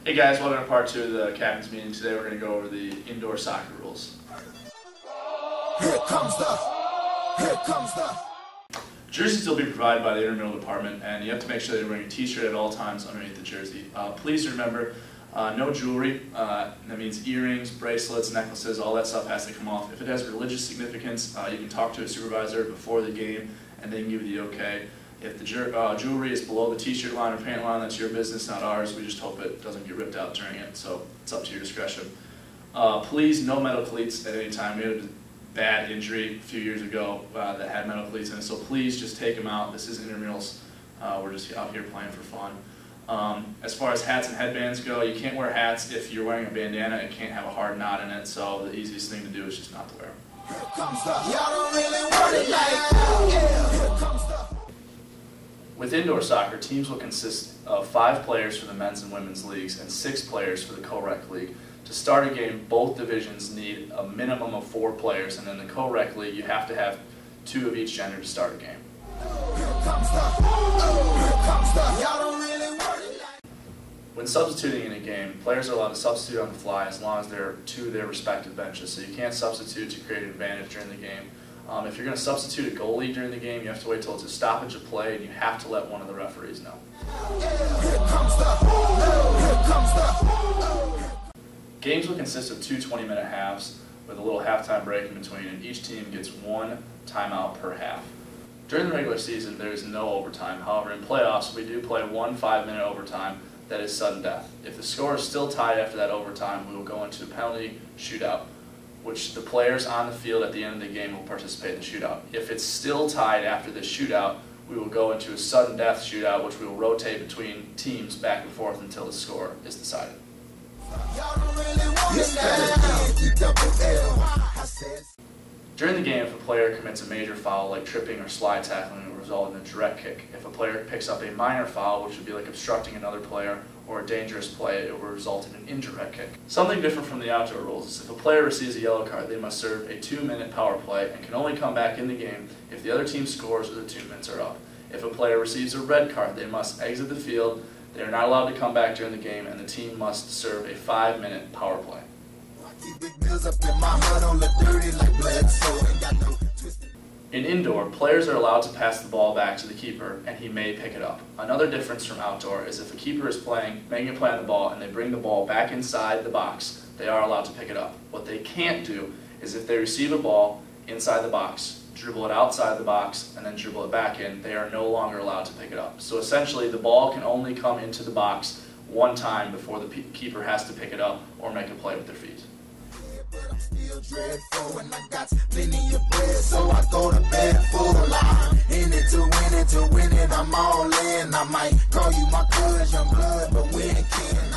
Hey guys, welcome to part 2 of the captain's meeting. Today we're going to go over the indoor soccer rules. Here comes the Jerseys will be provided by the intramural department, and you have to make sure that you're wearing a t-shirt at all times underneath the jersey. Please remember, no jewelry. That means earrings, bracelets, necklaces, all that stuff has to come off. If it has religious significance, you can talk to a supervisor before the game and they can give you the okay. If the jewelry is below the t-shirt line or pant line, that's your business, not ours. We just hope it doesn't get ripped out during it, so it's up to your discretion. Please, no metal cleats at any time. We had a bad injury a few years ago that had metal cleats in it, so please just take them out. This is intramurals. We're just out here playing for fun. As far as hats and headbands go, you can't wear hats if you're wearing a bandana. It can't have a hard knot in it, so the easiest thing to do is just not to wear them. Here comes the y'all don't really want it like that. Here comes the With indoor soccer, teams will consist of 5 players for the men's and women's leagues and 6 players for the co-rec league. To start a game, both divisions need a minimum of 4 players, and in the co-rec league, you have to have 2 of each gender to start a game. here comes the y'all don't really want it like When substituting in a game, players are allowed to substitute on the fly as long as they're to their respective benches, so you can't substitute to create an advantage during the game. If you're going to substitute a goalie during the game, you have to wait till it's a stoppage of play, and you have to let one of the referees know. here comes the Games will consist of 2 20-minute halves with a little halftime break in between, and each team gets 1 timeout per half. During the regular season, there is no overtime. However, in playoffs, we do play 1 5-minute overtime that is sudden death. If the score is still tied after that overtime, we will go into a penalty shootout, which the players on the field at the end of the game will participate in the shootout. If it's still tied after the shootout, we will go into a sudden death shootout, which we will rotate between teams back and forth until the score is decided. y'all don't really want it like that. During the game, if a player commits a major foul like tripping or slide tackling, it will result in a direct kick. If a player picks up a minor foul, which would be like obstructing another player or a dangerous play, it will result in an indirect kick. Something different from the outdoor rules is if a player receives a yellow card, they must serve a 2-minute power play and can only come back in the game if the other team scores or the 2 minutes are up. If a player receives a red card, they must exit the field, they are not allowed to come back during the game, and the team must serve a 5-minute power play. In indoor, players are allowed to pass the ball back to the keeper, and he may pick it up. Another difference from outdoor is if a keeper is making a play on the ball, and they bring the ball back inside the box, they are allowed to pick it up. What they can't do is if they receive a ball inside the box, dribble it outside the box, and then dribble it back in, they are no longer allowed to pick it up. So essentially, the ball can only come into the box 1 time before the keeper has to pick it up or make a play with their feet. But I'm still dreadful and I got plenty of bread, so I go to bed full of line. In it to win it, I'm all in. I might call you my cousin, young blood, but we ain't kin.